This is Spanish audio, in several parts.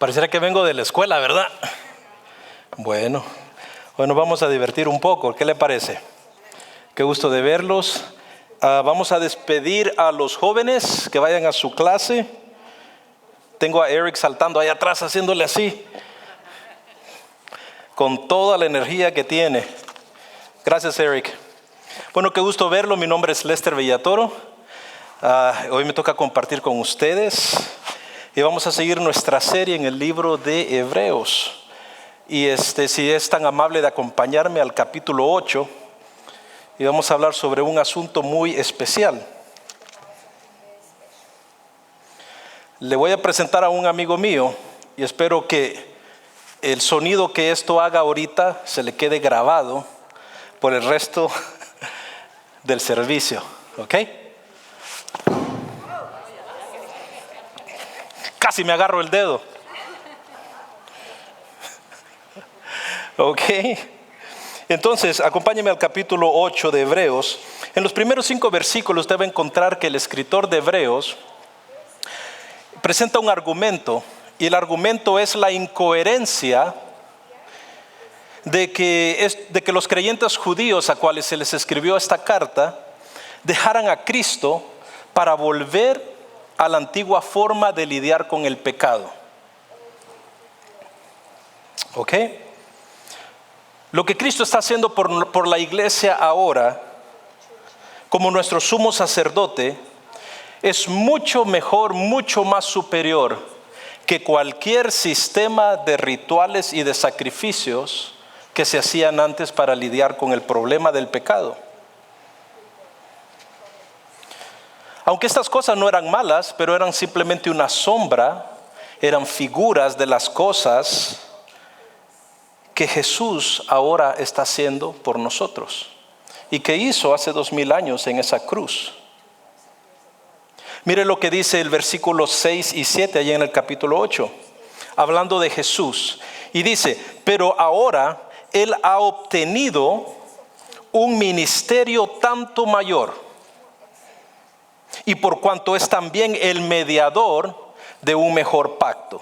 Pareciera que vengo de la escuela, ¿verdad? Bueno, vamos a divertir un poco. ¿Qué le parece? Qué gusto de verlos. Vamos a despedir a los jóvenes que vayan a su clase. Tengo a Eric saltando ahí atrás, haciéndole así, con toda la energía que tiene. Gracias, Eric. Bueno, qué gusto verlo. Mi nombre es Lester Villatoro. Hoy me toca compartir con ustedes. Y vamos a seguir nuestra serie en el libro de Hebreos. Y si es tan amable de acompañarme al capítulo 8. Y vamos a hablar sobre un asunto muy especial. Le voy a presentar a un amigo mío. Y espero que el sonido que esto haga ahorita se le quede grabado por el resto del servicio. ¿Ok? Casi me agarro el dedo. Ok. Entonces, acompáñeme al capítulo 8 de Hebreos. En los primeros 5 versículos usted va a encontrar que el escritor de Hebreos presenta un argumento. Y el argumento es la incoherencia de que los creyentes judíos a cuales se les escribió esta carta dejaran a Cristo para volver a la antigua forma de lidiar con el pecado. ¿Ok? Lo que Cristo está haciendo por la iglesia ahora, como nuestro sumo sacerdote, es mucho mejor, mucho más superior que cualquier sistema de rituales y de sacrificios que se hacían antes para lidiar con el problema del pecado. Aunque estas cosas no eran malas, pero eran simplemente una sombra, eran figuras de las cosas que Jesús ahora está haciendo por nosotros y que hizo hace 2000 años en esa cruz. Mire lo que dice el versículo 6 y 7 allá en el capítulo 8, hablando de Jesús. Y dice, pero ahora Él ha obtenido un ministerio tanto mayor. Y por cuanto es también el mediador de un mejor pacto.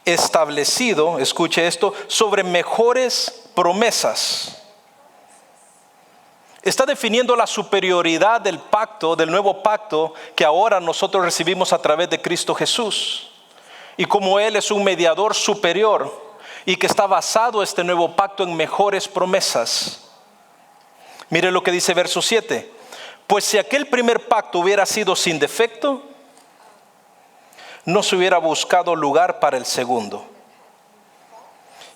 Establecido, escuche esto, sobre mejores promesas. Está definiendo la superioridad del pacto, del nuevo pacto que ahora nosotros recibimos a través de Cristo Jesús. Y como Él es un mediador superior y que está basado este nuevo pacto en mejores promesas. Mire lo que dice verso 7. Pues si aquel primer pacto hubiera sido sin defecto, no se hubiera buscado lugar para el segundo.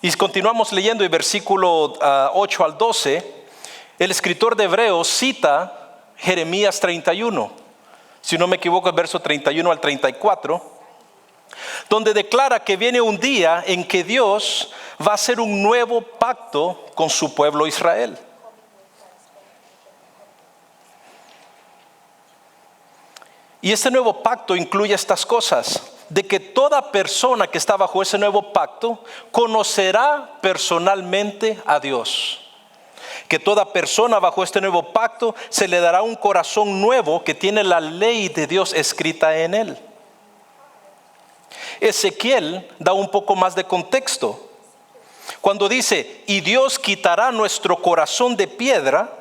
Y continuamos leyendo el versículo 8 al 12. El escritor de Hebreos cita Jeremías 31. Si no me equivoco, el verso 31 al 34. Donde declara que viene un día en que Dios va a hacer un nuevo pacto con su pueblo Israel. Y este nuevo pacto incluye estas cosas, de que toda persona que está bajo ese nuevo pacto conocerá personalmente a Dios. Que toda persona bajo este nuevo pacto se le dará un corazón nuevo que tiene la ley de Dios escrita en él. Ezequiel da un poco más de contexto. Cuando dice, y Dios quitará nuestro corazón de piedra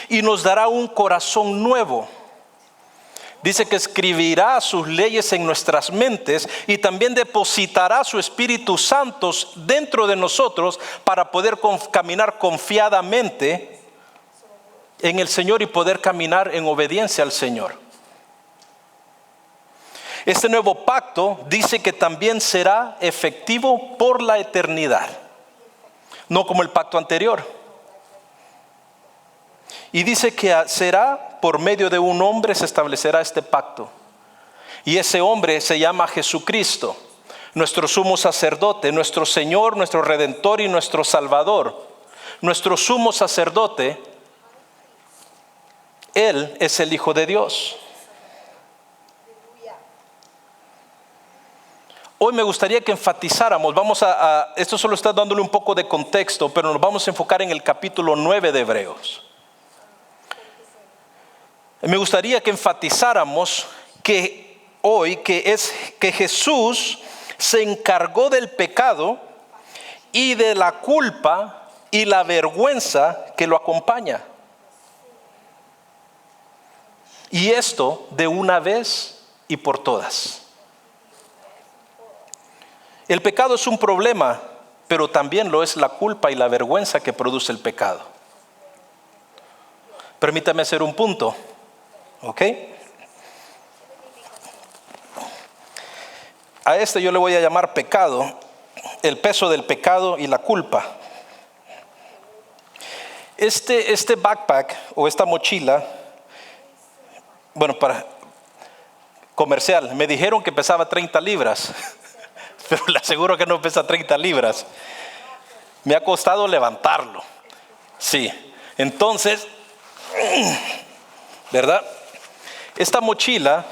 y nos dará un corazón nuevo. Dice que escribirá sus leyes en nuestras mentes y también depositará su Espíritu Santo dentro de nosotros para poder caminar confiadamente en el Señor y poder caminar en obediencia al Señor. Este nuevo pacto dice que también será efectivo por la eternidad, no como el pacto anterior. Y dice que será por medio de un hombre se establecerá este pacto. Y ese hombre se llama Jesucristo, nuestro sumo sacerdote, nuestro Señor, nuestro Redentor y nuestro Salvador. Nuestro sumo sacerdote, Él es el Hijo de Dios. Hoy me gustaría que enfatizáramos, esto solo está dándole un poco de contexto, pero nos vamos a enfocar en el capítulo 9 de Hebreos. Me gustaría que enfatizáramos que Jesús se encargó del pecado y de la culpa y la vergüenza que lo acompaña. Y esto de una vez y por todas. El pecado es un problema, pero también lo es la culpa y la vergüenza que produce el pecado. Permítame hacer un punto, ¿ok? A este yo le voy a llamar pecado, el peso del pecado y la culpa. Este backpack o esta mochila, bueno, para comercial, me dijeron que pesaba 30 libras, pero le aseguro que no pesa 30 libras. Me ha costado levantarlo. Sí, entonces, ¿verdad? Esta mochila,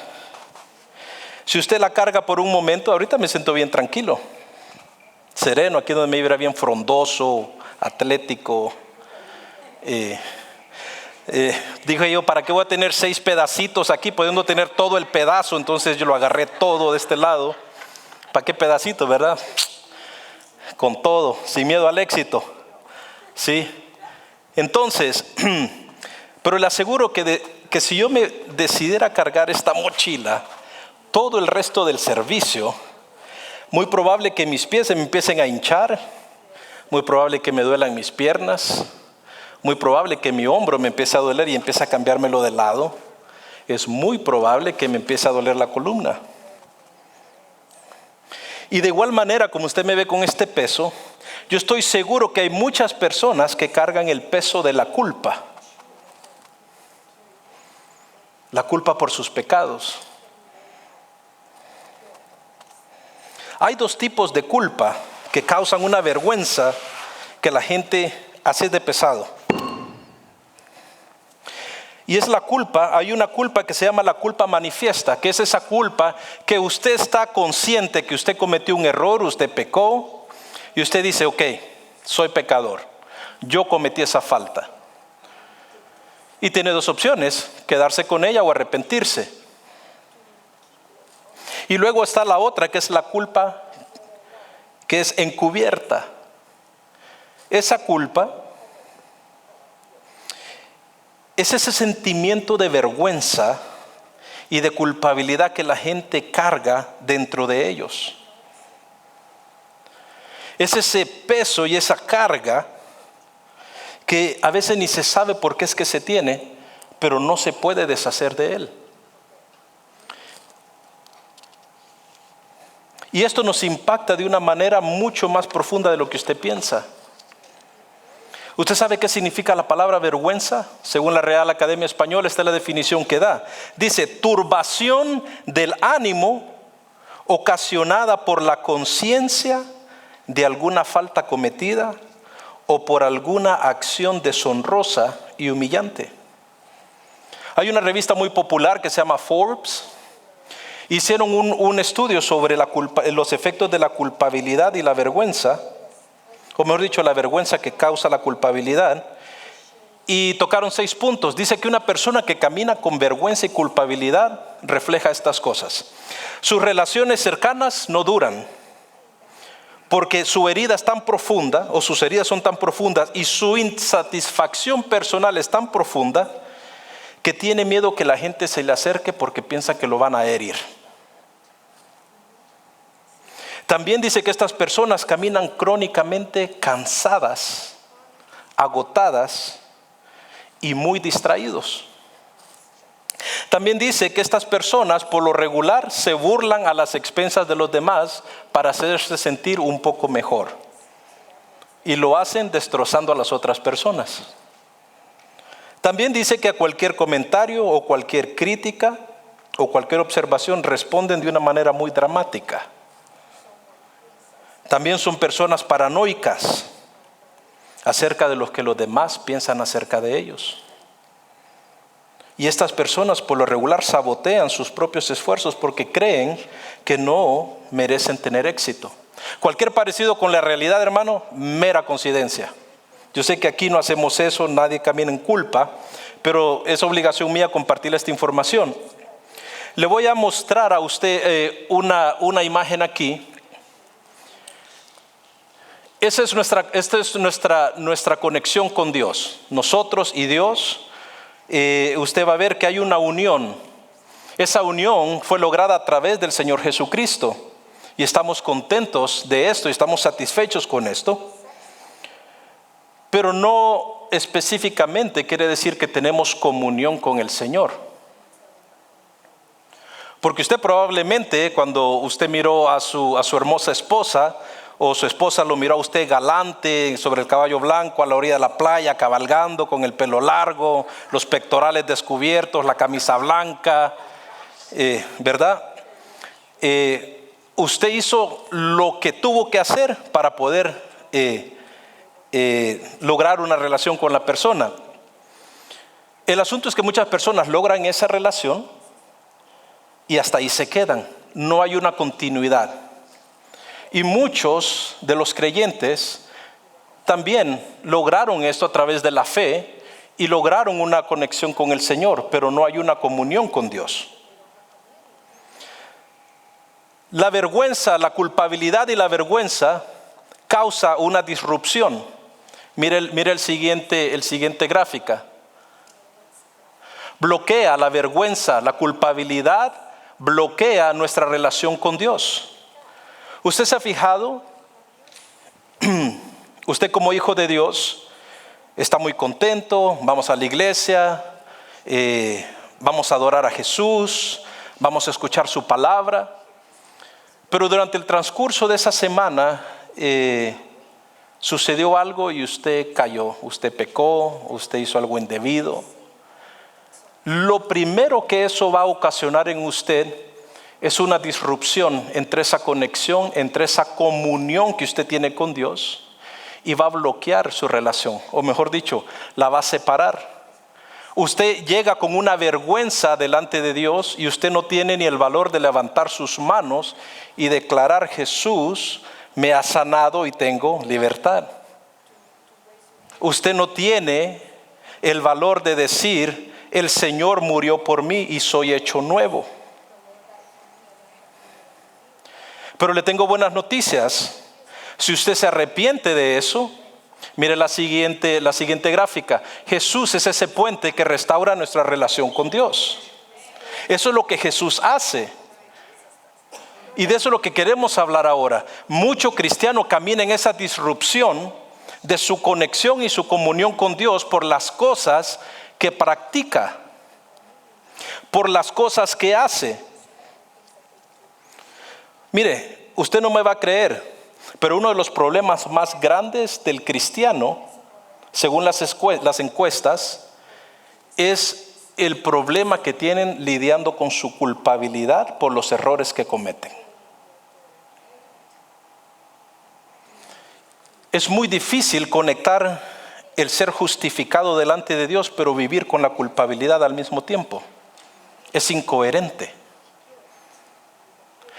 si usted la carga por un momento, ahorita me siento bien tranquilo, sereno, aquí donde me vibra bien frondoso, atlético. Dije yo, ¿para qué voy a tener 6 pedacitos aquí, pudiendo tener todo el pedazo? Entonces yo lo agarré todo de este lado. ¿Para qué pedacito, verdad? Con todo, sin miedo al éxito. Sí. Entonces, pero le aseguro que si yo me decidiera cargar esta mochila todo el resto del servicio, muy probable que mis pies se me empiecen a hinchar, muy probable que me duelan mis piernas, muy probable que mi hombro me empiece a doler y empiece a cambiármelo de lado. Es muy probable que me empiece a doler la columna. Y de igual manera, como usted me ve con este peso, yo estoy seguro que hay muchas personas que cargan el peso de la culpa. La culpa por sus pecados. Hay 2 tipos de culpa que causan una vergüenza que la gente hace de pesado. Y es la culpa, hay una culpa que se llama la culpa manifiesta, que es esa culpa que usted está consciente que usted cometió un error, usted pecó, y usted dice, ok, soy pecador, yo cometí esa falta. Y tiene 2 opciones, quedarse con ella o arrepentirse. Y luego está la otra, que es la culpa que es encubierta. Esa culpa es ese sentimiento de vergüenza y de culpabilidad que la gente carga dentro de ellos. Es ese peso y esa carga que a veces ni se sabe por qué es que se tiene, pero no se puede deshacer de él. Y esto nos impacta de una manera mucho más profunda de lo que usted piensa. ¿Usted sabe qué significa la palabra vergüenza? Según la Real Academia Española, esta es la definición que da. Dice, turbación del ánimo ocasionada por la conciencia de alguna falta cometida o por alguna acción deshonrosa y humillante. Hay una revista muy popular que se llama Forbes. Hicieron un estudio sobre los efectos de la culpabilidad y la vergüenza, o mejor dicho, la vergüenza que causa la culpabilidad, y tocaron 6 puntos. Dice que una persona que camina con vergüenza y culpabilidad refleja estas cosas. Sus relaciones cercanas no duran, porque su herida es tan profunda, o sus heridas son tan profundas, y su insatisfacción personal es tan profunda, que tiene miedo que la gente se le acerque porque piensa que lo van a herir. También dice que estas personas caminan crónicamente cansadas, agotadas y muy distraídos. También dice que estas personas por lo regular se burlan a las expensas de los demás para hacerse sentir un poco mejor. Y lo hacen destrozando a las otras personas. También dice que a cualquier comentario o cualquier crítica o cualquier observación responden de una manera muy dramática. También son personas paranoicas acerca de lo que los demás piensan acerca de ellos. Y estas personas por lo regular sabotean sus propios esfuerzos porque creen que no merecen tener éxito. Cualquier parecido con la realidad, hermano, mera coincidencia. Yo sé que aquí no hacemos eso, nadie camina en culpa, pero es obligación mía compartir esta información. Le voy a mostrar a usted una imagen aquí. Esta es nuestra conexión con Dios. Nosotros y Dios. Usted va a ver que hay una unión. Esa unión fue lograda a través del Señor Jesucristo. Y estamos contentos de esto y estamos satisfechos con esto. Pero no específicamente quiere decir que tenemos comunión con el Señor. Porque usted probablemente cuando usted miró a su hermosa esposa, o su esposa lo miró a usted galante sobre el caballo blanco a la orilla de la playa, cabalgando con el pelo largo, los pectorales descubiertos, la camisa blanca, ¿verdad? Usted hizo lo que tuvo que hacer para poder lograr una relación con la persona. El asunto es que muchas personas logran esa relación y hasta ahí se quedan. No hay una continuidad. Y muchos de los creyentes también lograron esto a través de la fe y lograron una conexión con el Señor, pero no hay una comunión con Dios. La vergüenza, la culpabilidad y la vergüenza causa una disrupción. Mire el siguiente gráfica. Bloquea la vergüenza, la culpabilidad, bloquea nuestra relación con Dios. ¿Usted se ha fijado? Usted como hijo de Dios está muy contento, vamos a la iglesia, vamos a adorar a Jesús, vamos a escuchar su palabra. Pero durante el transcurso de esa semana sucedió algo y usted cayó, usted pecó, usted hizo algo indebido. Lo primero que eso va a ocasionar en usted es una disrupción entre esa conexión, entre esa comunión que usted tiene con Dios, y va a bloquear su relación, o mejor dicho, la va a separar. Usted llega con una vergüenza delante de Dios y usted no tiene ni el valor de levantar sus manos y declarar: Jesús me ha sanado y tengo libertad. Usted no tiene el valor de decir: el Señor murió por mí y soy hecho nuevo. Pero le tengo buenas noticias. Si usted se arrepiente de eso, mire la siguiente gráfica. Jesús es ese puente que restaura nuestra relación con Dios. Eso es lo que Jesús hace. Y de eso es lo que queremos hablar ahora. Mucho cristiano camina en esa disrupción de su conexión y su comunión con Dios por las cosas que practica, por las cosas que hace. Mire, usted no me va a creer, pero uno de los problemas más grandes del cristiano, según las encuestas, es el problema que tienen lidiando con su culpabilidad por los errores que cometen. Es muy difícil conectar el ser justificado delante de Dios, pero vivir con la culpabilidad al mismo tiempo. Es incoherente.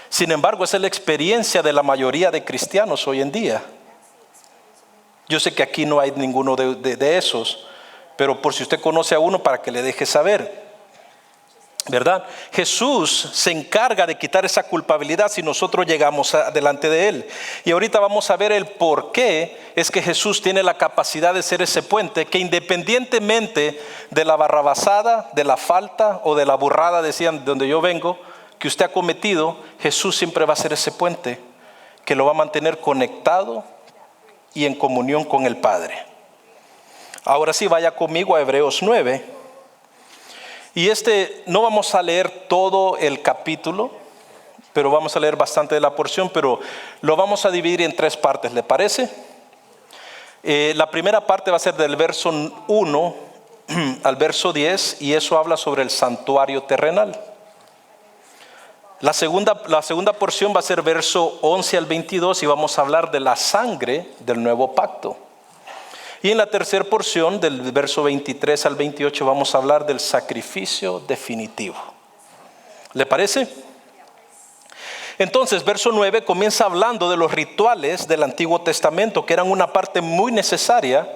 Sin embargo, esa es la experiencia de la mayoría de cristianos hoy en día. Yo sé que aquí no hay ninguno de esos, pero por si usted conoce a uno, para que le deje saber, ¿verdad? Jesús se encarga de quitar esa culpabilidad si nosotros llegamos delante de Él. Y ahorita vamos a ver el por qué es que Jesús tiene la capacidad de ser ese puente que, independientemente de la barrabasada, de la falta o de la burrada, decían de donde yo vengo, que usted ha cometido, Jesús siempre va a ser ese puente que lo va a mantener conectado y en comunión con el Padre. Ahora sí, vaya conmigo a Hebreos 9. Y no vamos a leer todo el capítulo, pero vamos a leer bastante de la porción, pero lo vamos a dividir en 3 partes, ¿le parece? La primera parte va a ser del verso 1 al verso 10, y eso habla sobre el santuario terrenal. La segunda porción va a ser verso 11 al 22 y vamos a hablar de la sangre del nuevo pacto. Y en la tercera porción, del verso 23 al 28, vamos a hablar del sacrificio definitivo. ¿Le parece? Entonces, verso 9 comienza hablando de los rituales del Antiguo Testamento, que eran una parte muy necesaria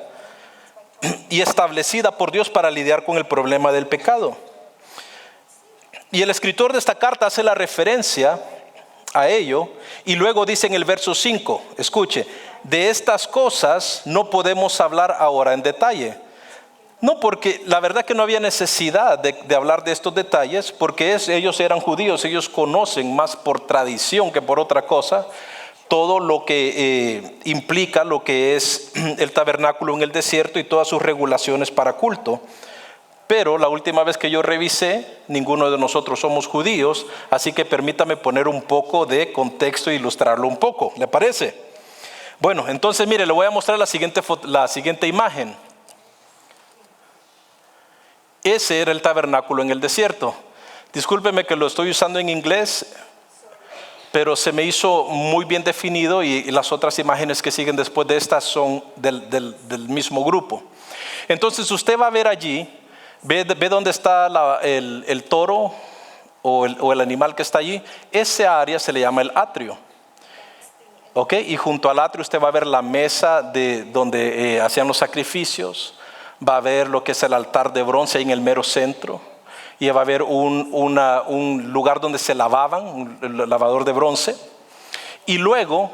y establecida por Dios para lidiar con el problema del pecado. Y el escritor de esta carta hace la referencia a ello y luego dice en el verso 5, escuche, de estas cosas no podemos hablar ahora en detalle. No, porque la verdad que no había necesidad de hablar de estos detalles, porque ellos eran judíos, ellos conocen más por tradición que por otra cosa todo lo que implica lo que es el tabernáculo en el desierto y todas sus regulaciones para culto. Pero la última vez que yo revisé, ninguno de nosotros somos judíos, así que permítame poner un poco de contexto e ilustrarlo un poco, ¿le parece? Bueno, entonces mire, le voy a mostrar la siguiente imagen. Ese era el tabernáculo en el desierto. Discúlpeme que lo estoy usando en inglés, pero se me hizo muy bien definido y las otras imágenes que siguen después de estas son del mismo grupo. Entonces usted va a ver allí, ve dónde está el toro o el animal que está allí. Ese área se le llama el atrio. ¿Ok? Y junto al atrio usted va a ver la mesa de donde hacían los sacrificios. Va a ver lo que es el altar de bronce ahí en el mero centro. Y va a haber un lugar donde se lavaban, un lavador de bronce. Y luego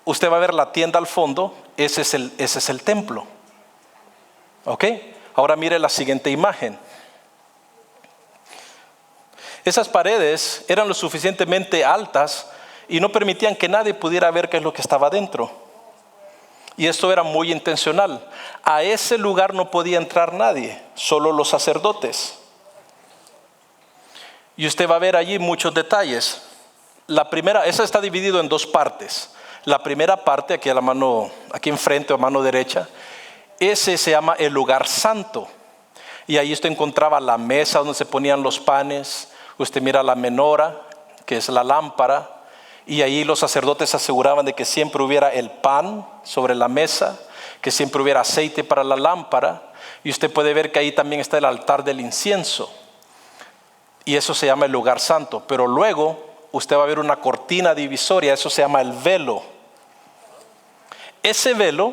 usted va a ver la tienda al fondo. Ese es el templo. ¿Ok? Ahora mire la siguiente imagen. Esas paredes eran lo suficientemente altas y no permitían que nadie pudiera ver qué es lo que estaba dentro. Y esto era muy intencional. A ese lugar no podía entrar nadie, solo los sacerdotes. Y usted va a ver allí muchos detalles. La primera, esa está dividido en dos partes. La primera parte, aquí aquí enfrente a mano derecha, ese se llama el lugar santo. Y ahí usted encontraba la mesa donde se ponían los panes. Usted mira la menora, que es la lámpara. Y ahí los sacerdotes aseguraban de que siempre hubiera el pan sobre la mesa, que siempre hubiera aceite para la lámpara. Y usted puede ver que ahí también está el altar del incienso. Y eso se llama el lugar santo. Pero luego usted va a ver una cortina divisoria, eso se llama el velo. Ese velo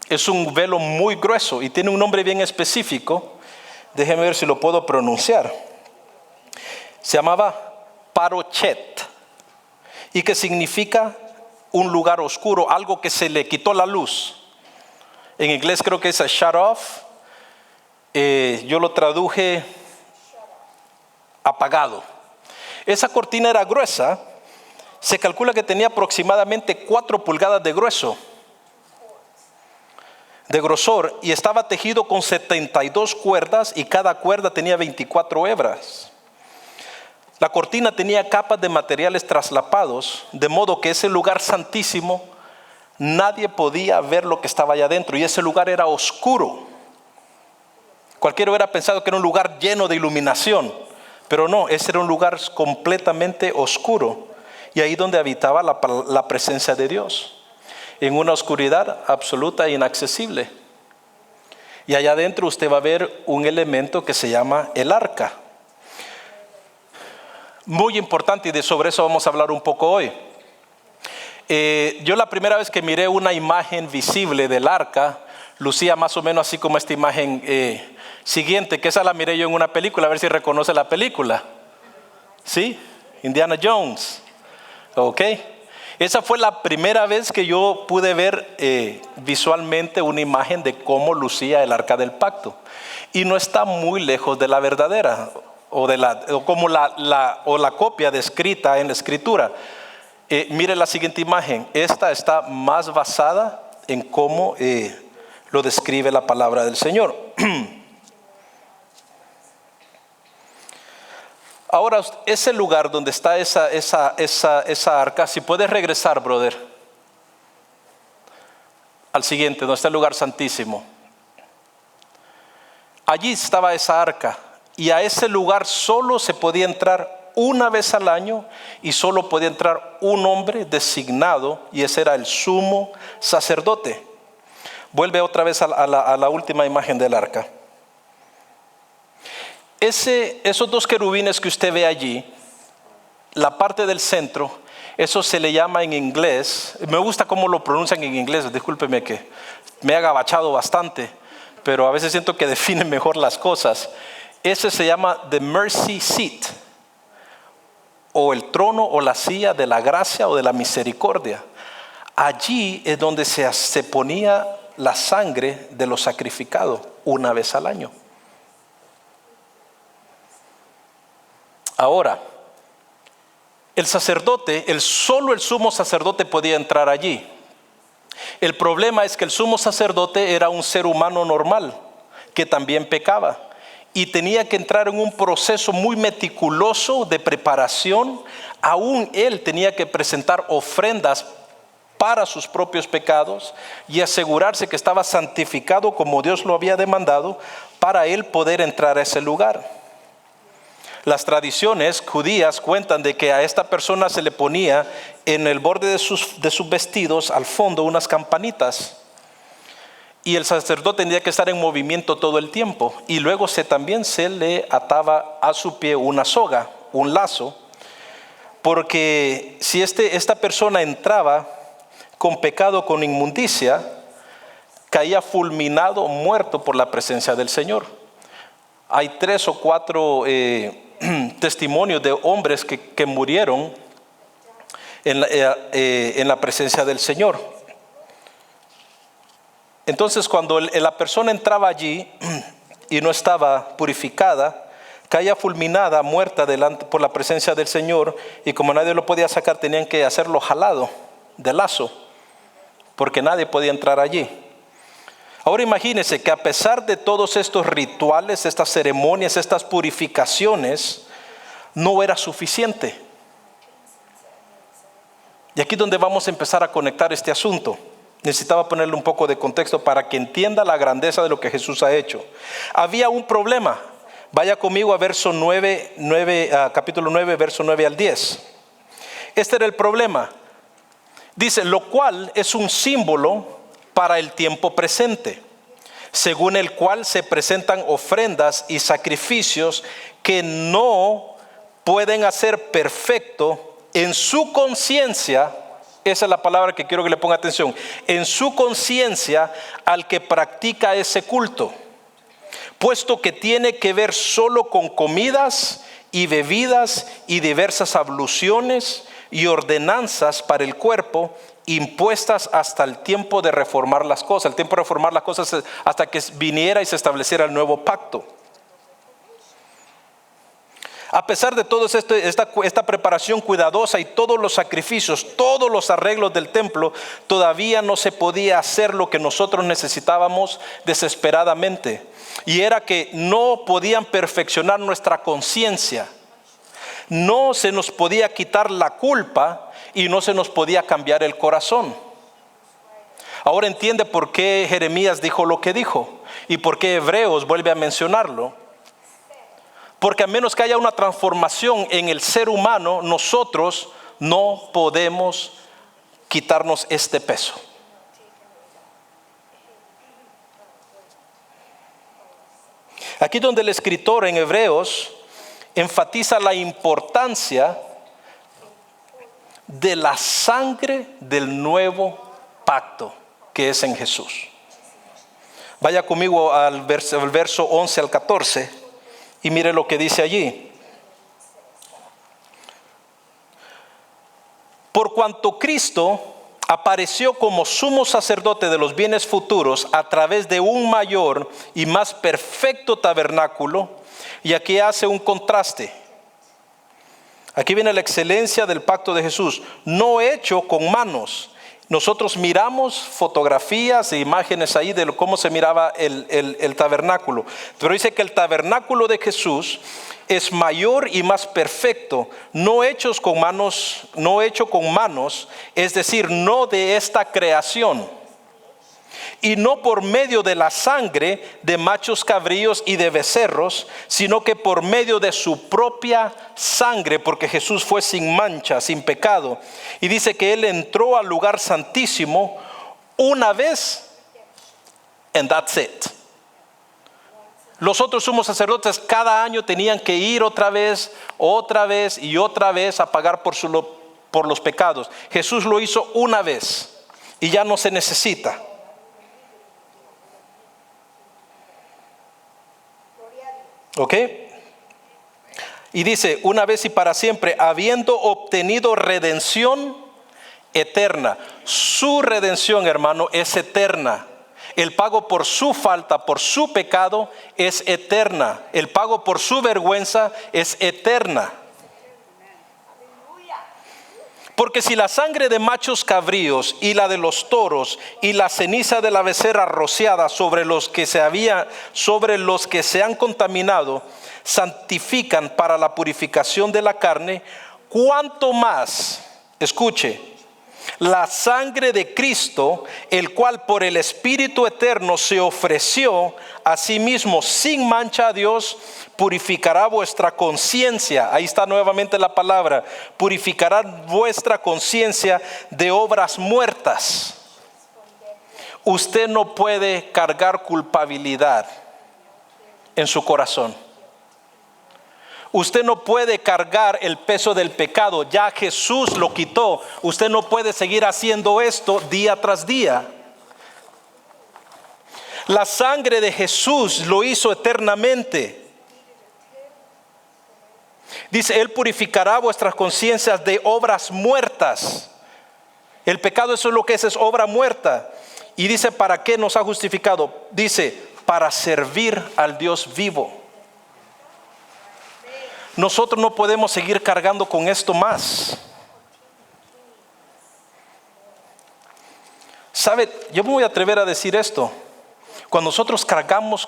es un velo muy grueso y tiene un nombre bien específico. Déjeme ver si lo puedo pronunciar. Se llamaba parochet. Y que significa un lugar oscuro, algo que se le quitó la luz. En inglés creo que es a shut off. Yo lo traduje apagado. Esa cortina era gruesa. Se calcula que tenía aproximadamente 4 pulgadas de grueso, de grosor, y estaba tejido con 72 cuerdas y cada cuerda tenía 24 hebras. La cortina tenía capas de materiales traslapados, de modo que ese lugar santísimo, nadie podía ver lo que estaba allá adentro, y ese lugar era oscuro. Cualquiera hubiera pensado que era un lugar lleno de iluminación, pero no, ese era un lugar completamente oscuro, y ahí donde habitaba la presencia de Dios, en una oscuridad absoluta e inaccesible. Y allá adentro usted va a ver un elemento que se llama el arca. Muy importante, y sobre eso vamos a hablar un poco hoy. Yo la primera vez que miré una imagen visible del arca, lucía más o menos así como esta imagen siguiente, que esa la miré yo en una película, a ver si reconoce la película. ¿Sí? Indiana Jones. ¿Ok? Esa fue la primera vez que yo pude ver visualmente una imagen de cómo lucía el arca del pacto. Y no está muy lejos de la verdadera. O la copia descrita en la escritura. Mire la siguiente imagen. Esta está más basada en cómo lo describe la palabra del Señor. Ahora, ese lugar donde está esa arca, si puedes regresar, brother, al siguiente, donde está el lugar santísimo. Allí estaba esa arca. Y a ese lugar solo se podía entrar una vez al año y solo podía entrar un hombre designado, y ese era el sumo sacerdote. Vuelve otra vez a la última imagen del arca. Esos 2 querubines que usted ve allí, la parte del centro, eso se le llama en inglés, me gusta cómo lo pronuncian en inglés, discúlpeme que me he agabachado bastante, pero a veces siento que definen mejor las cosas. Ese se llama the mercy seat, o el trono o la silla de la gracia o de la misericordia. Allí es donde se ponía la sangre de los sacrificados una vez al año. Ahora, el sacerdote, solo el sumo sacerdote podía entrar allí. El problema es que el sumo sacerdote era un ser humano normal que también pecaba y tenía que entrar en un proceso muy meticuloso de preparación. Aún él tenía que presentar ofrendas para sus propios pecados y asegurarse que estaba santificado como Dios lo había demandado para él poder entrar a ese lugar. Las tradiciones judías cuentan de que a esta persona se le ponía en el borde de sus vestidos, al fondo, unas campanitas. Y el sacerdote tenía que estar en movimiento todo el tiempo. Y luego también se le ataba a su pie una soga, un lazo. Porque si esta persona entraba con pecado, con inmundicia, caía fulminado, muerto por la presencia del Señor. Hay 3 o 4 testimonios de hombres que murieron en la presencia del Señor. Entonces, cuando la persona entraba allí y no estaba purificada, caía fulminada, muerta por la presencia del Señor, y como nadie lo podía sacar, tenían que hacerlo jalado de lazo, porque nadie podía entrar allí. Ahora imagínense que a pesar de todos estos rituales, estas ceremonias, estas purificaciones, no era suficiente. Y aquí es donde vamos a empezar a conectar este asunto. Necesitaba ponerle un poco de contexto para que entienda la grandeza de lo que Jesús ha hecho. Había un problema. Vaya conmigo a capítulo 9, verso 9 al 10. Este era el problema. Dice, lo cual es un símbolo para el tiempo presente, según el cual se presentan ofrendas y sacrificios que no pueden hacer perfecto en su conciencia. Esa es la palabra que quiero que le ponga atención. En su conciencia al que practica ese culto, puesto que tiene que ver solo con comidas y bebidas y diversas abluciones y ordenanzas para el cuerpo, impuestas hasta el tiempo de reformar las cosas. El tiempo de reformar las cosas hasta que viniera y se estableciera el nuevo pacto. A pesar de todo esta preparación cuidadosa y todos los sacrificios, todos los arreglos del templo, todavía no se podía hacer lo que nosotros necesitábamos desesperadamente. Y era que no podían perfeccionar nuestra conciencia. No se nos podía quitar la culpa y no se nos podía cambiar el corazón. Ahora entiende por qué Jeremías dijo lo que dijo y por qué Hebreos vuelve a mencionarlo. Porque a menos que haya una transformación en el ser humano, nosotros no podemos quitarnos este peso. Aquí donde el escritor en Hebreos enfatiza la importancia de la sangre del nuevo pacto que es en Jesús. Vaya conmigo al verso 11 al 14 y mire lo que dice allí. Por cuanto Cristo apareció como sumo sacerdote de los bienes futuros a través de un mayor y más perfecto tabernáculo, y aquí hace un contraste. Aquí viene la excelencia del pacto de Jesús, no hecho con manos. Nosotros miramos fotografías e imágenes ahí de cómo se miraba el tabernáculo. Pero dice que el tabernáculo de Jesús es mayor y más perfecto, no hecho con manos, es decir, no de esta creación. Y no por medio de la sangre de machos cabríos y de becerros, sino que por medio de su propia sangre, porque Jesús fue sin mancha, sin pecado. Y dice que Él entró al lugar santísimo una vez, and that's it. Los otros sumos sacerdotes cada año tenían que ir otra vez y otra vez a pagar por los pecados. Jesús lo hizo una vez y ya no se necesita. ¿Ok? Y dice, una vez y para siempre, habiendo obtenido redención eterna. Su redención, hermano, es eterna. El pago por su falta, por su pecado, es eterna. El pago por su vergüenza es eterna. Porque si la sangre de machos cabríos y la de los toros y la ceniza de la becerra rociada sobre los que se han contaminado santifican para la purificación de la carne, cuánto más, escuche, la sangre de Cristo, el cual por el Espíritu eterno se ofreció a sí mismo sin mancha a Dios, purificará vuestra conciencia. Ahí está nuevamente la palabra, purificará vuestra conciencia de obras muertas. Usted no puede cargar culpabilidad en su corazón. Usted no puede cargar el peso del pecado, ya Jesús lo quitó. Usted no puede seguir haciendo esto día tras día. La sangre de Jesús lo hizo eternamente. Dice, Él purificará vuestras conciencias de obras muertas. El pecado, eso es lo que es obra muerta. Y dice, ¿para qué nos ha justificado? Dice, para servir al Dios vivo. Nosotros no podemos seguir cargando con esto más. ¿Sabe? Yo me voy a atrever a decir esto. Cuando nosotros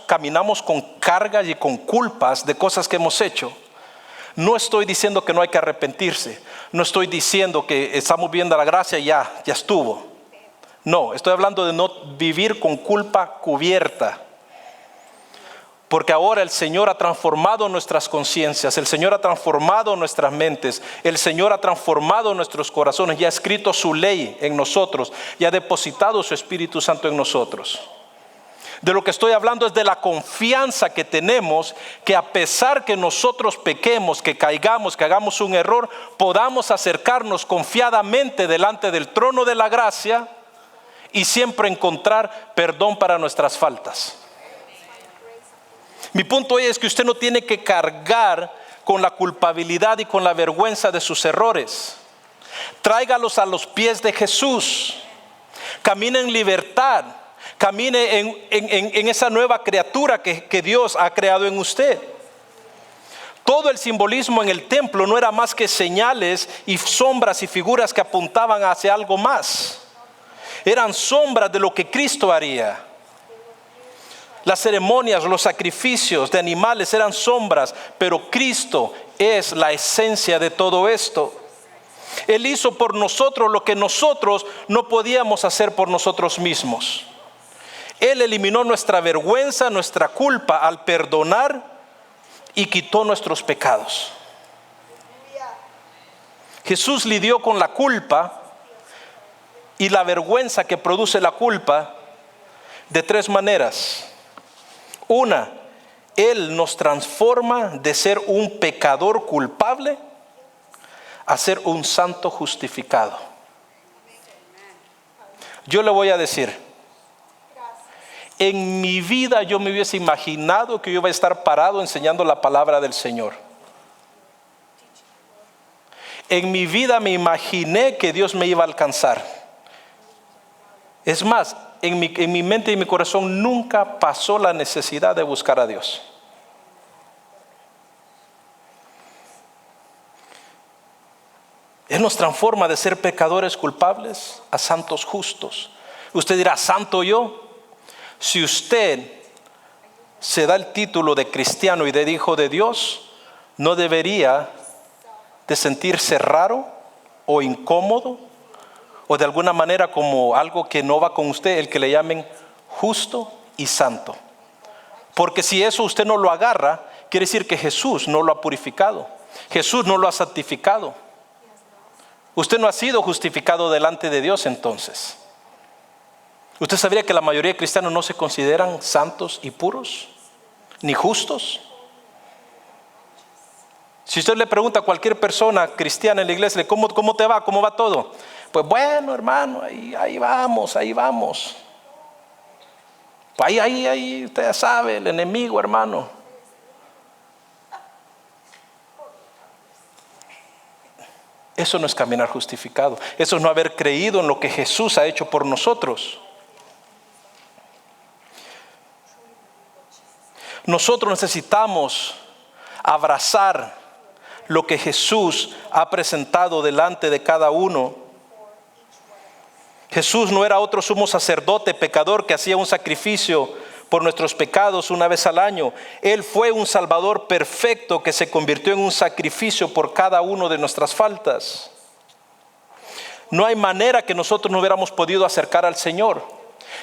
caminamos con cargas y con culpas de cosas que hemos hecho, no estoy diciendo que no hay que arrepentirse. No estoy diciendo que estamos viendo la gracia y ya estuvo. No, estoy hablando de no vivir con culpa cubierta. Porque ahora el Señor ha transformado nuestras conciencias, el Señor ha transformado nuestras mentes, el Señor ha transformado nuestros corazones y ha escrito su ley en nosotros y ha depositado su Espíritu Santo en nosotros. De lo que estoy hablando es de la confianza que tenemos, que a pesar que nosotros pequemos, que caigamos, que hagamos un error, podamos acercarnos confiadamente delante del trono de la gracia y siempre encontrar perdón para nuestras faltas. Mi punto es que usted no tiene que cargar con la culpabilidad y con la vergüenza de sus errores. Tráigalos a los pies de Jesús. Camine en libertad. Camine en esa nueva criatura que Dios ha creado en usted. Todo el simbolismo en el templo no era más que señales y sombras y figuras que apuntaban hacia algo más. Eran sombras de lo que Cristo haría. Las ceremonias, los sacrificios de animales eran sombras, pero Cristo es la esencia de todo esto. Él hizo por nosotros lo que nosotros no podíamos hacer por nosotros mismos. Él eliminó nuestra vergüenza, nuestra culpa al perdonar y quitó nuestros pecados. Jesús lidió con la culpa y la vergüenza que produce la culpa de tres maneras. Una, Él nos transforma de ser un pecador culpable a ser un santo justificado. Yo le voy a decir, en mi vida yo me hubiese imaginado que yo iba a estar parado enseñando la palabra del Señor. En mi vida me imaginé que Dios me iba a alcanzar. Es más, en mi mente y mi corazón nunca pasó la necesidad de buscar a Dios. Él nos transforma de ser pecadores culpables a santos justos. Usted dirá, ¿santo yo? Si usted se da el título de cristiano y de hijo de Dios, no debería de sentirse raro o incómodo o de alguna manera como algo que no va con usted, el que le llamen justo y santo. Porque si eso usted no lo agarra, quiere decir que Jesús no lo ha purificado. Jesús no lo ha santificado. Usted no ha sido justificado delante de Dios entonces. ¿Usted sabría que la mayoría de cristianos no se consideran santos y puros, ni justos? Si usted le pregunta a cualquier persona cristiana en la iglesia, ¿cómo te va? ¿Cómo va todo? Pues bueno, hermano, ahí vamos. Ahí, usted ya sabe, el enemigo, hermano. Eso no es caminar justificado. Eso es no haber creído en lo que Jesús ha hecho por nosotros. Nosotros necesitamos abrazar lo que Jesús ha presentado delante de cada uno. Jesús no era otro sumo sacerdote pecador que hacía un sacrificio por nuestros pecados una vez al año. Él fue un Salvador perfecto que se convirtió en un sacrificio por cada uno de nuestras faltas. No hay manera que nosotros no hubiéramos podido acercar al Señor.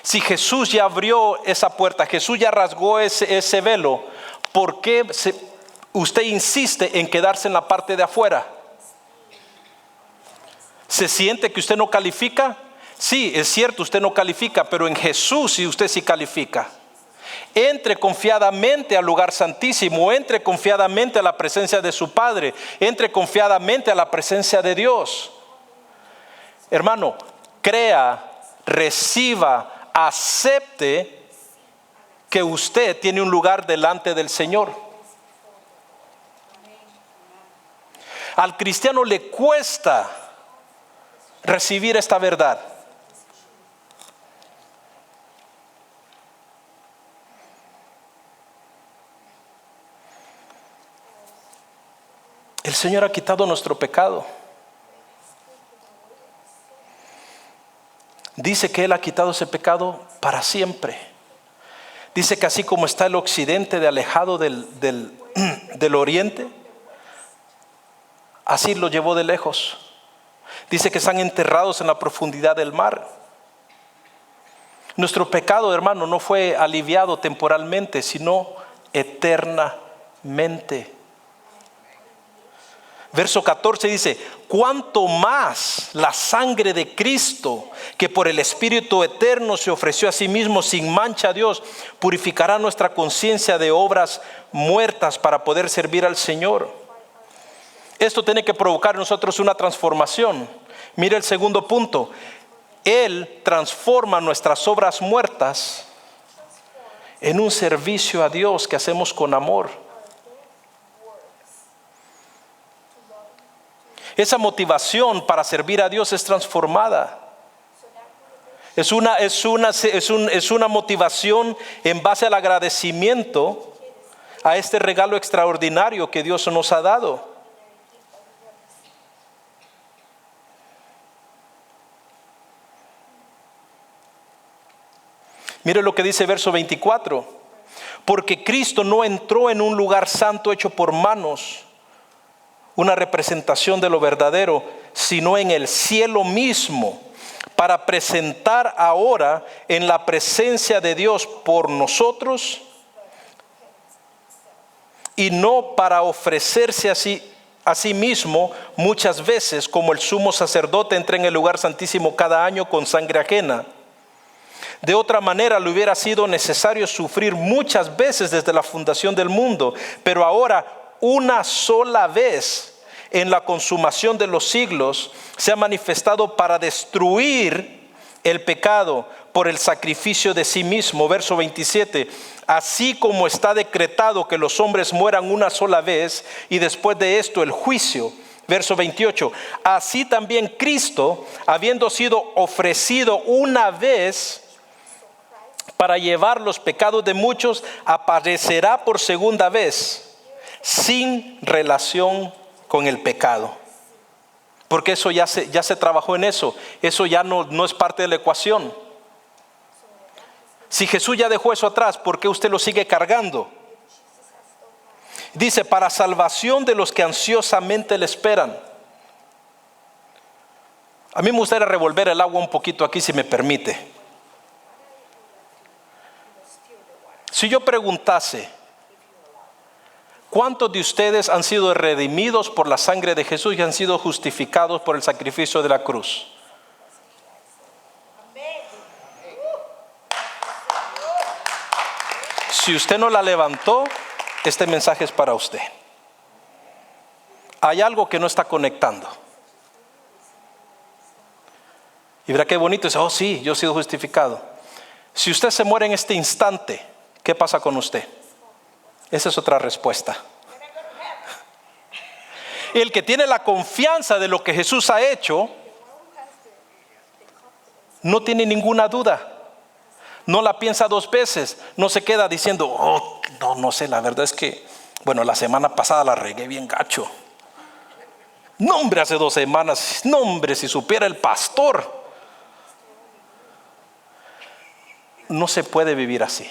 Si Jesús ya abrió esa puerta, Jesús ya rasgó ese velo, ¿por qué usted insiste en quedarse en la parte de afuera? ¿Se siente que usted no califica? Sí, es cierto, usted no califica, pero en Jesús sí usted sí califica. Entre confiadamente al lugar santísimo, entre confiadamente a la presencia de su Padre, entre confiadamente a la presencia de Dios. Hermano, crea, reciba, acepte que usted tiene un lugar delante del Señor. Al cristiano le cuesta recibir esta verdad. El Señor ha quitado nuestro pecado. Dice que Él ha quitado ese pecado para siempre. Dice que así como está el occidente de alejado del oriente, así lo llevó de lejos. Dice que están enterrados en la profundidad del mar. Nuestro pecado, hermano, no fue aliviado temporalmente, sino eternamente. Verso 14 dice: cuanto más la sangre de Cristo, que por el Espíritu eterno se ofreció a sí mismo sin mancha a Dios, purificará nuestra conciencia de obras muertas para poder servir al Señor. Esto tiene que provocar en nosotros una transformación. Mire el segundo punto. Él transforma nuestras obras muertas en un servicio a Dios que hacemos con amor. Esa motivación para servir a Dios es transformada. Es una motivación en base al agradecimiento a este regalo extraordinario que Dios nos ha dado. Mire lo que dice verso 24. Porque Cristo no entró en un lugar santo hecho por manos, una representación de lo verdadero, sino en el cielo mismo, para presentar ahora en la presencia de Dios por nosotros, y no para ofrecerse a sí mismo muchas veces, como el sumo sacerdote entra en el lugar santísimo cada año con sangre ajena. De otra manera le hubiera sido necesario sufrir muchas veces desde la fundación del mundo, pero ahora una sola vez en la consumación de los siglos se ha manifestado para destruir el pecado por el sacrificio de sí mismo. Verso 27. Así como está decretado que los hombres mueran una sola vez y después de esto el juicio. Verso 28. Así también Cristo, habiendo sido ofrecido una vez para llevar los pecados de muchos, aparecerá por segunda vez sin relación con el pecado. Porque eso ya se trabajó en eso. Eso ya no es parte de la ecuación. Si Jesús ya dejó eso atrás, ¿por qué usted lo sigue cargando? Dice, para salvación de los que ansiosamente le esperan. A mí me gustaría revolver el agua un poquito aquí, si me permite. Si yo preguntase, ¿cuántos de ustedes han sido redimidos por la sangre de Jesús y han sido justificados por el sacrificio de la cruz? Si usted no la levantó, este mensaje es para usted. Hay algo que no está conectando. Y verá qué bonito, dice, oh sí, yo he sido justificado. Si usted se muere en este instante, ¿qué pasa con usted? Esa es otra respuesta. El que tiene la confianza de lo que Jesús ha hecho, no tiene ninguna duda. No la piensa dos veces. No se queda diciendo, oh, no sé, la verdad es que, bueno, la semana pasada la regué bien gacho. No, hombre, hace 2 semanas, no, hombre, si supiera el pastor. No se puede vivir así.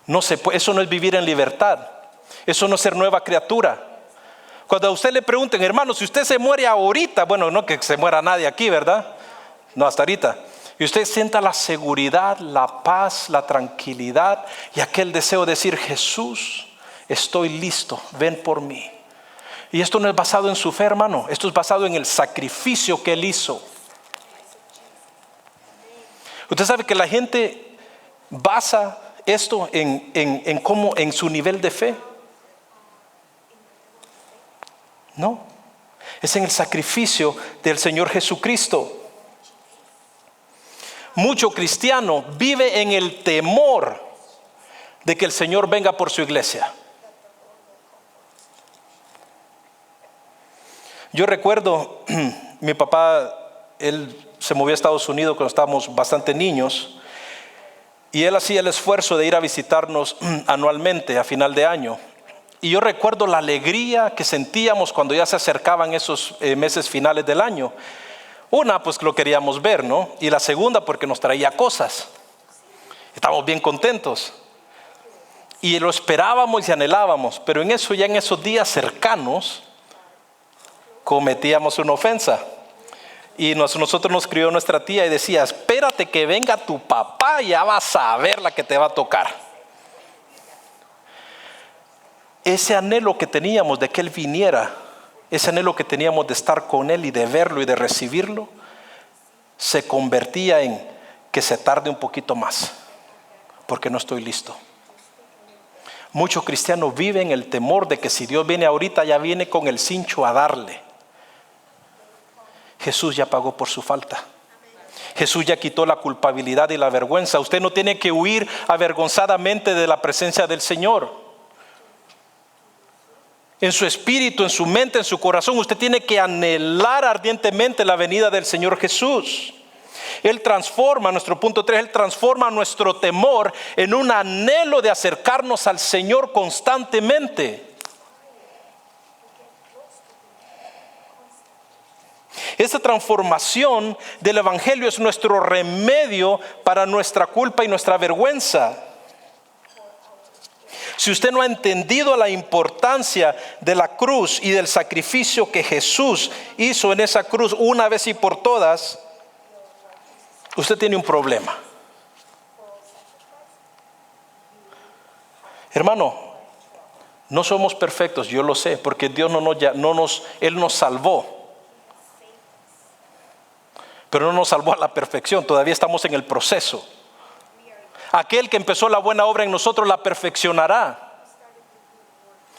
No se puede, eso no es vivir en libertad. Eso no es ser nueva criatura. Cuando a usted le pregunten, hermano, si usted se muere ahorita, bueno, no que se muera nadie aquí, ¿verdad? No, hasta ahorita. Y usted sienta la seguridad, la paz, la tranquilidad y aquel deseo de decir, Jesús, estoy listo, ven por mí. Y esto no es basado en su fe, hermano. Esto es basado en el sacrificio que Él hizo. Usted sabe que la gente basa esto en su nivel de fe. No, es en el sacrificio del Señor Jesucristo. Mucho cristiano vive en el temor de que el Señor venga por su iglesia. Yo recuerdo, mi papá, él se movió a Estados Unidos cuando estábamos bastante niños, y él hacía el esfuerzo de ir a visitarnos anualmente a final de año. Y yo recuerdo la alegría que sentíamos cuando ya se acercaban esos meses finales del año. Una, pues lo queríamos ver, ¿no? Y la segunda, porque nos traía cosas. Estábamos bien contentos. Y lo esperábamos y anhelábamos. Pero en esos días cercanos, cometíamos una ofensa. Y nosotros nos crió nuestra tía y decía, espérate que venga tu papá y ya vas a ver la que te va a tocar. Ese anhelo que teníamos de que Él viniera, ese anhelo que teníamos de estar con Él y de verlo y de recibirlo, se convertía en que se tarde un poquito más, porque no estoy listo. Muchos cristianos viven el temor de que si Dios viene ahorita, ya viene con el cincho a darle. Jesús ya pagó por su falta. Jesús ya quitó la culpabilidad y la vergüenza. Usted no tiene que huir avergonzadamente de la presencia del Señor. En su espíritu, en su mente, en su corazón, usted tiene que anhelar ardientemente la venida del Señor Jesús. Él transforma, nuestro punto 3, Él transforma nuestro temor en un anhelo de acercarnos al Señor constantemente. Esta transformación del Evangelio es nuestro remedio para nuestra culpa y nuestra vergüenza. Si usted no ha entendido la importancia de la cruz y del sacrificio que Jesús hizo en esa cruz una vez y por todas, usted tiene un problema. Hermano, no somos perfectos, yo lo sé, porque Dios Él nos salvó. Pero no nos salvó a la perfección, todavía estamos en el proceso. Aquel que empezó la buena obra en nosotros la perfeccionará.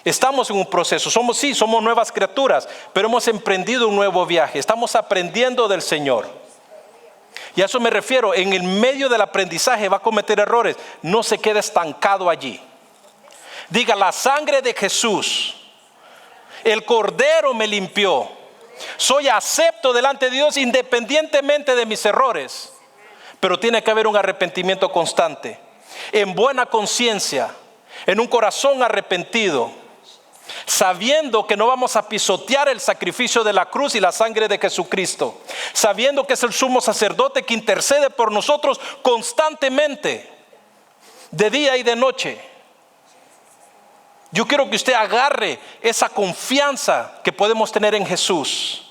Estamos en un proceso, somos nuevas criaturas, pero hemos emprendido un nuevo viaje, estamos aprendiendo del Señor. Y a eso me refiero, en el medio del aprendizaje va a cometer errores, no se quede estancado allí. Diga, la sangre de Jesús, el Cordero me limpió. Soy acepto delante de Dios independientemente de mis errores. Pero tiene que haber un arrepentimiento constante, en buena conciencia, en un corazón arrepentido, sabiendo que no vamos a pisotear el sacrificio de la cruz y la sangre de Jesucristo, sabiendo que es el sumo sacerdote que intercede por nosotros constantemente, de día y de noche. Yo quiero que usted agarre esa confianza que podemos tener en Jesús.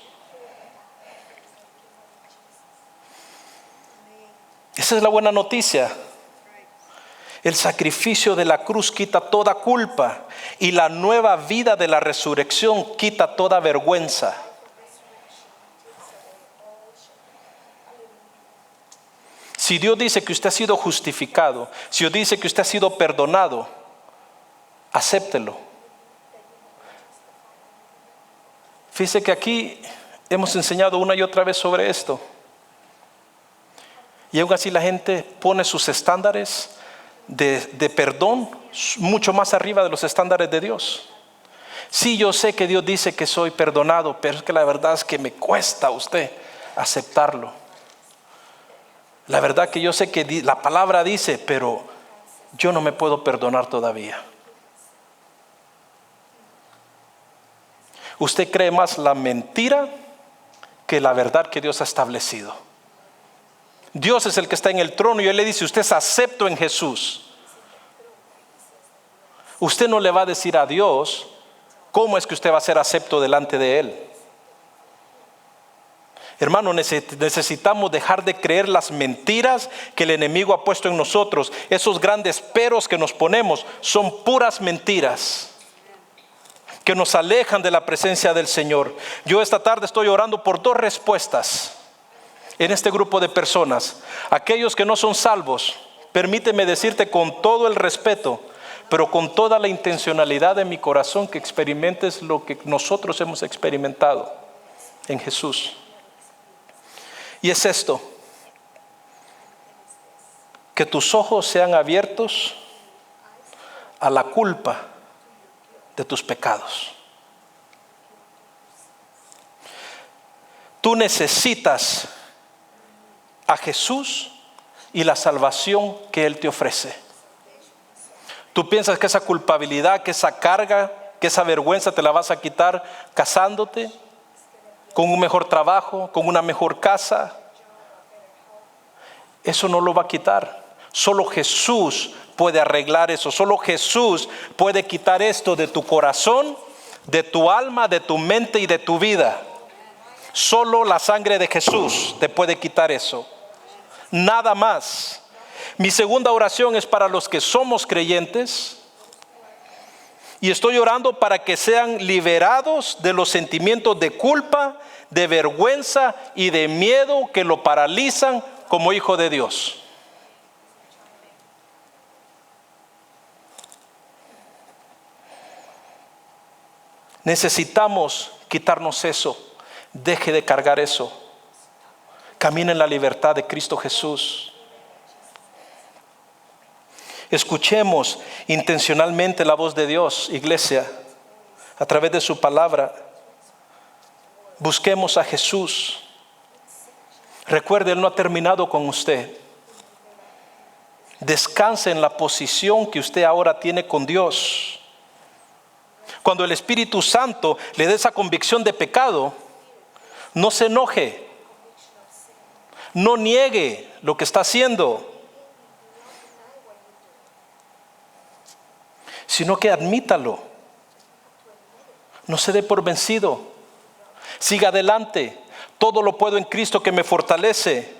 Esa es la buena noticia. El sacrificio de la cruz quita toda culpa y la nueva vida de la resurrección quita toda vergüenza. Si Dios dice que usted ha sido justificado, si Dios dice que usted ha sido perdonado, acéptelo. Fíjese que aquí hemos enseñado una y otra vez sobre esto. Y aún así la gente pone sus estándares de perdón mucho más arriba de los estándares de Dios. Sí, yo sé que Dios dice que soy perdonado, pero es que la verdad es que me cuesta a usted aceptarlo. La verdad que yo sé que la palabra dice, pero yo no me puedo perdonar todavía. Usted cree más la mentira que la verdad que Dios ha establecido. Dios es el que está en el trono y Él le dice, usted es acepto en Jesús. Usted no le va a decir a Dios cómo es que usted va a ser acepto delante de Él. Hermano, necesitamos dejar de creer las mentiras que el enemigo ha puesto en nosotros. Esos grandes peros que nos ponemos son puras mentiras que nos alejan de la presencia del Señor. Yo esta tarde estoy orando por 2 respuestas en este grupo de personas. Aquellos que no son salvos, permíteme decirte con todo el respeto, pero con toda la intencionalidad de mi corazón, que experimentes lo que nosotros hemos experimentado en Jesús. Y es esto: que tus ojos sean abiertos a la culpa de tus pecados. Tú necesitas a Jesús y la salvación que Él te ofrece. Tú piensas que esa culpabilidad, que esa carga, que esa vergüenza te la vas a quitar casándote, con un mejor trabajo, con una mejor casa. Eso no lo va a quitar. Solo Jesús puede arreglar eso. Solo Jesús puede quitar esto de tu corazón, de tu alma, de tu mente y de tu vida. Solo la sangre de Jesús te puede quitar eso. Nada más. Mi segunda oración es para los que somos creyentes. Y estoy orando para que sean liberados de los sentimientos de culpa, de vergüenza y de miedo que lo paralizan como hijo de Dios. Necesitamos quitarnos eso. Deje de cargar eso. Camina en la libertad de Cristo Jesús. Escuchemos intencionalmente la voz de Dios, iglesia, a través de su palabra. Busquemos a Jesús. Recuerde, Él no ha terminado con usted. Descanse en la posición que usted ahora tiene con Dios. Cuando el Espíritu Santo le dé esa convicción de pecado, no se enoje. No niegue lo que está haciendo, sino que admítalo. No se dé por vencido. Siga adelante. Todo lo puedo en Cristo que me fortalece.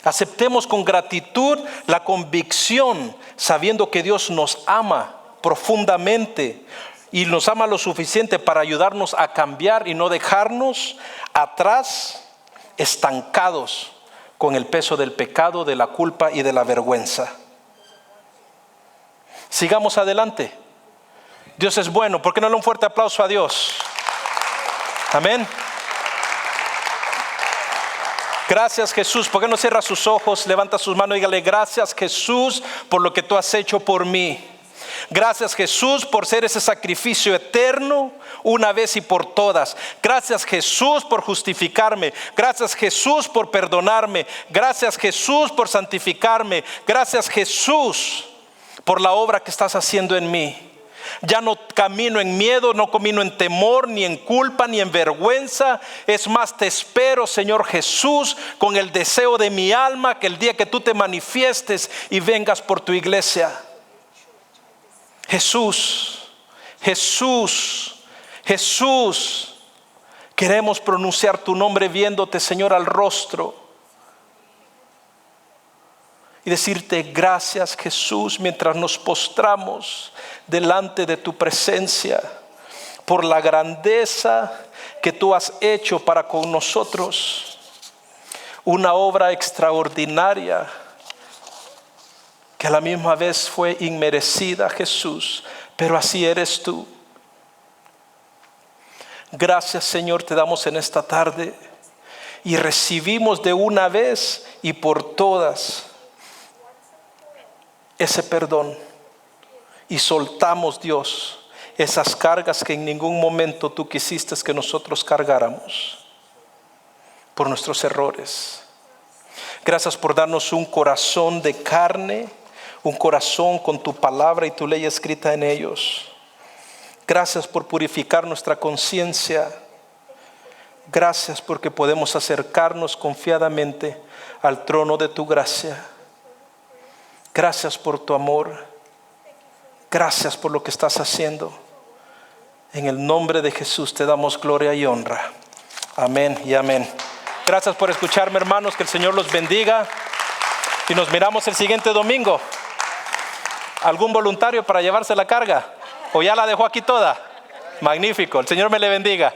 Aceptemos con gratitud la convicción, sabiendo que Dios nos ama profundamente y nos ama lo suficiente para ayudarnos a cambiar y no dejarnos atrás, estancados con el peso del pecado, de la culpa y de la vergüenza. Sigamos adelante. Dios es bueno. ¿Por qué no le un fuerte aplauso a Dios? Amén. Gracias, Jesús. ¿Por qué no cierra sus ojos? Levanta sus manos y dígale: gracias, Jesús, por lo que tú has hecho por mí. Gracias, Jesús, por ser ese sacrificio eterno una vez y por todas. Gracias, Jesús, por justificarme. Gracias, Jesús, por perdonarme. Gracias, Jesús, por santificarme. Gracias, Jesús, por la obra que estás haciendo en mí. Ya no camino en miedo, no camino en temor, ni en culpa, ni en vergüenza. Es más, te espero, Señor Jesús, con el deseo de mi alma, que el día que tú te manifiestes y vengas por tu iglesia. Jesús, Jesús, Jesús, queremos pronunciar tu nombre viéndote, Señor, al rostro y decirte gracias, Jesús, mientras nos postramos delante de tu presencia por la grandeza que tú has hecho para con nosotros. Una obra extraordinaria que a la misma vez fue inmerecida, Jesús, pero así eres tú. Gracias, Señor, te damos en esta tarde y recibimos de una vez y por todas ese perdón y soltamos, Dios, esas cargas que en ningún momento tú quisiste que nosotros cargáramos por nuestros errores. Gracias por darnos un corazón de carne, un corazón con tu palabra y tu ley escrita en ellos. Gracias por purificar nuestra conciencia. Gracias porque podemos acercarnos confiadamente al trono de tu gracia. Gracias por tu amor. Gracias por lo que estás haciendo. En el nombre de Jesús te damos gloria y honra. Amén y amén. Gracias por escucharme, hermanos. Que el Señor los bendiga. Y nos miramos el siguiente domingo. ¿Algún voluntario para llevarse la carga? ¿O ya la dejó aquí toda? Magnífico. El Señor me le bendiga.